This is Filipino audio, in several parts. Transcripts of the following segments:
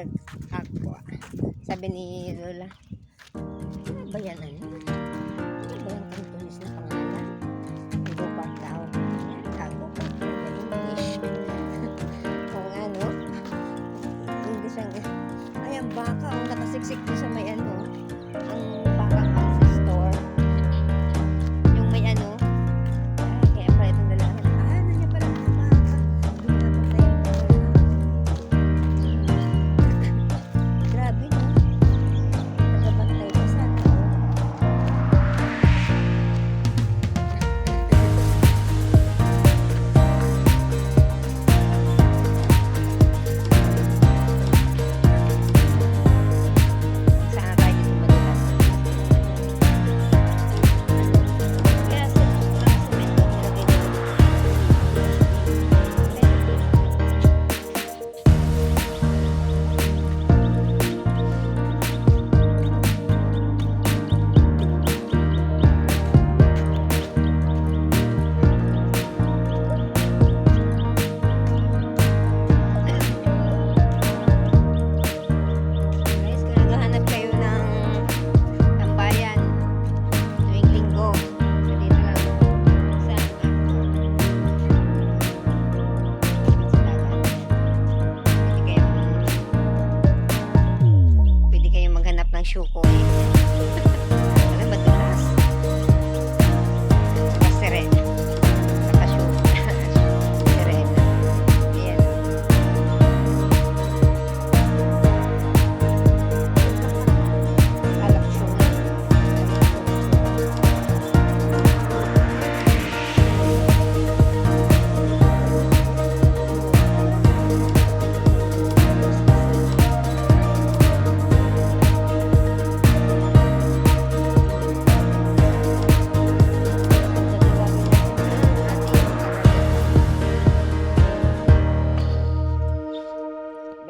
Park Aqua. Sabi ni Lola, ano ba yan? Ano ba yung Cantonese na pangalan? Go Park daw. Yan, Go Park na English. Kung ano, English ang... Ay, ang baka, nakasiksik ko sa may ano, ang baka pang store. Yung may ano, kaya pala itong lalaki. Nandiyan pala mga baka. Doon na grabe, no? Nagabantay pa sa tao. Sana tayo dito malipas. Kaya sa semento nilagay dito. Guys, kung naghahanap kayo ng tambayan tuwing linggo, dito lang sa pwede kayong maghanap ng shukoy. Alam, madulas. Saka sirena. Saka sirena. Ayan. Alak shukoy.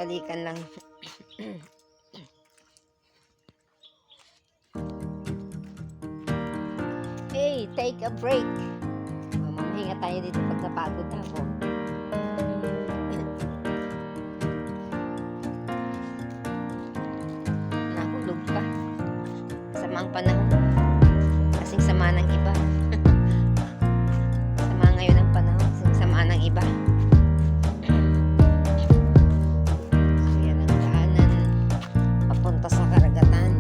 Balikan lang. Hey, take a break. Mamahinga tayo dito pag napagod ako. Nahulog pa. Sama ang panahon. Kasing sama ng iba. Sama ngayon ang panahon. Kasing sama ng iba. So, yan ang daanan papunta sa karagatan.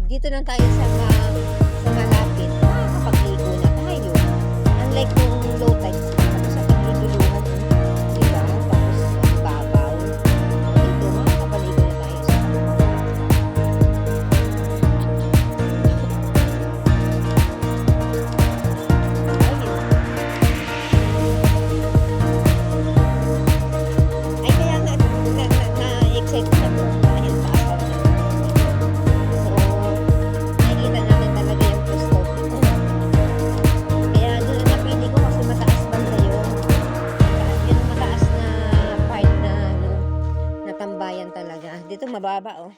Dito lang tayo sa malapit, makakapagligo na tayo. Unlike nung low tide, tapos sa pagliguluhan, diba? Tapos ang babaw. Dito, makakapaligo na tayo sa ay, kaya nga, na-excite na po dahil taas na naman. So, nakikita natin talaga yung gusto. Kaya doon ang napili ko kasi mataas banda yun. Yun ang mataas na part na, ano, na tambayan talaga. Dito mababa, oh.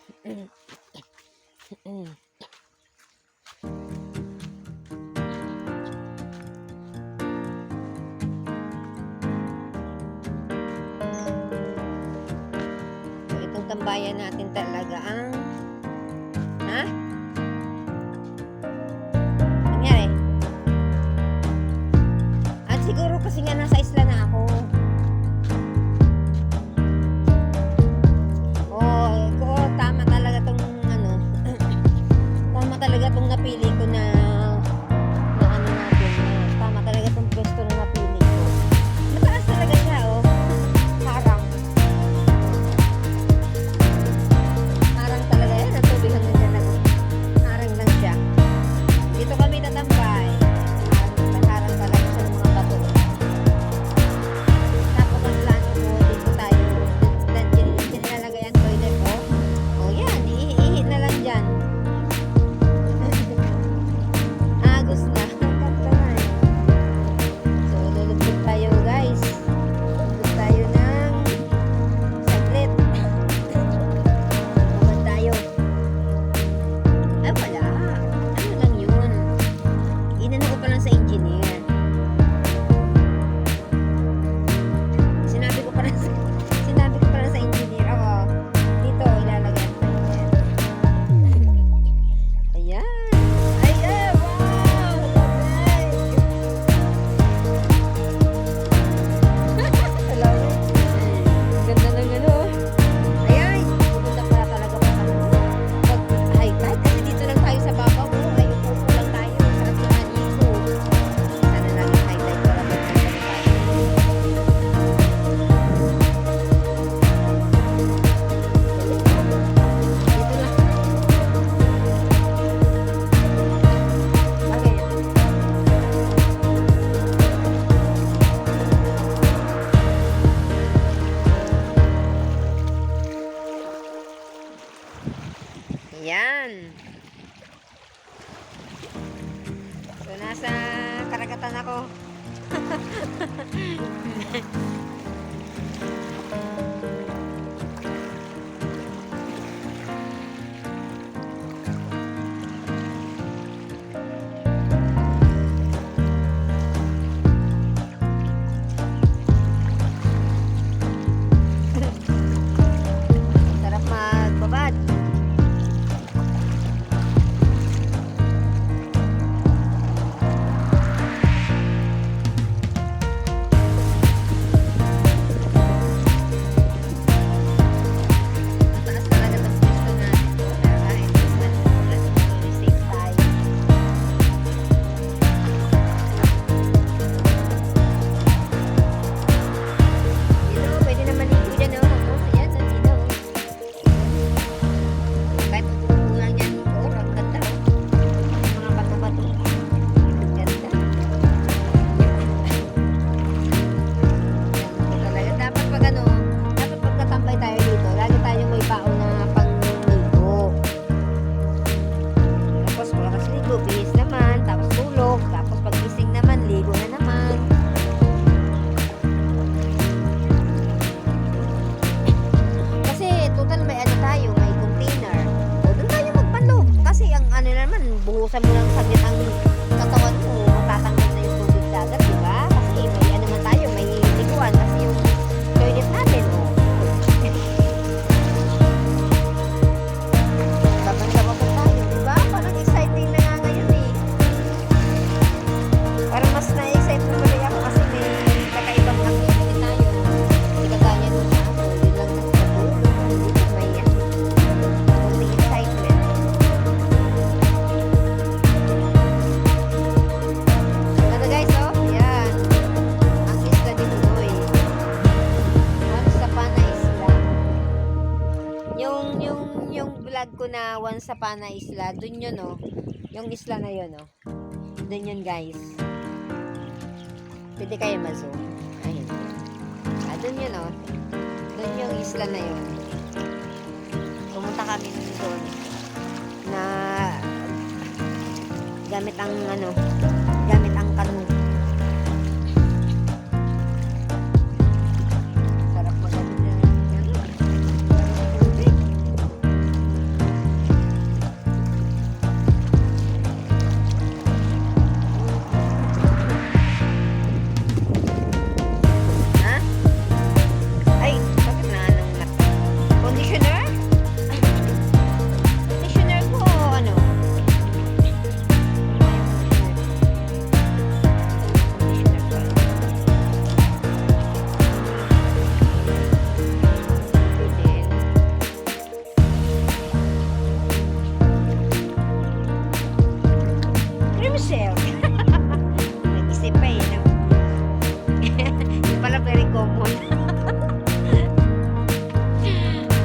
So, itong tambayan natin talaga ang ha? Nangyari? At siguro kasi nga nasa isla na ako. Oh, nasa karagatan ako. Sarap magbabad. Mataas talaga ng gusto natin. Pero kahit minsan, safe tayo. Dito, pwede naman dito dyan, oh. Ayan, dito. Kahit kulang yan, oh, ang ganda, oh. Mga bato-bato. Ang ganda. Talaga, dapat pag ano, dapat pag natambay tayo dito, lagi tayong may baon na pang-ligo. Tapos, oras ligo, bihis naman, tapos tulog, tapos pag gising naman, ligo na naman. Kasi total may ano tayo, may container. O doon tayo magpalo. Kasi ang ano naman, buhusan mo lang saglit ang katawan mo, matatanggal na yung tubig dagat, di ba? Kasi may ano man tayo, may liguan. Kasi yung toilet natin, o. Babanda-babanda tayo, di ba? Parang exciting na nga ngayon eh. Parang mas na-excite na pala ako kasi may kakaibang activity tayo. Hindi kagaya nung ako, yun lang natutulog. Dito may konting excitement. Ano guys, oh? Yan. Ang isla ni Bunoy. Once Upon a Isla. Yung vlog ko na Once Upon a Isla, dun yun, oh. Yung isla na yun, oh. Dun yun, guys. Pwede kayo ma-zoom. Ayun. Dun yun, oh. Dun yung isla na yun. Pumunta kami doon na gamit ang ano, gamit ang canoe. Sarap magalit na ano. Tubig. Ha? Ay, bakit na anong conditioner? Conditioner ko, ano? Conditioner ko. Then, cream silk. Nag-isip pa eh, no? Yung pala very common.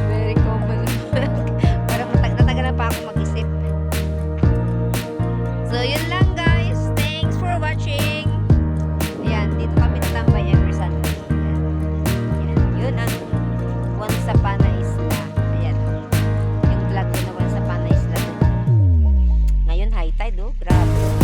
Very common. Parang natagalan pa ako mag-isip. So, yun lang guys. Thanks for watching. Ayan, dito kami natambay every Sunday. Ayan. Yun ang Once Upon a Isla. Ayan. Yung vlog ko na Once Upon a Isla. Ngayon, high tide, oh. Grabe.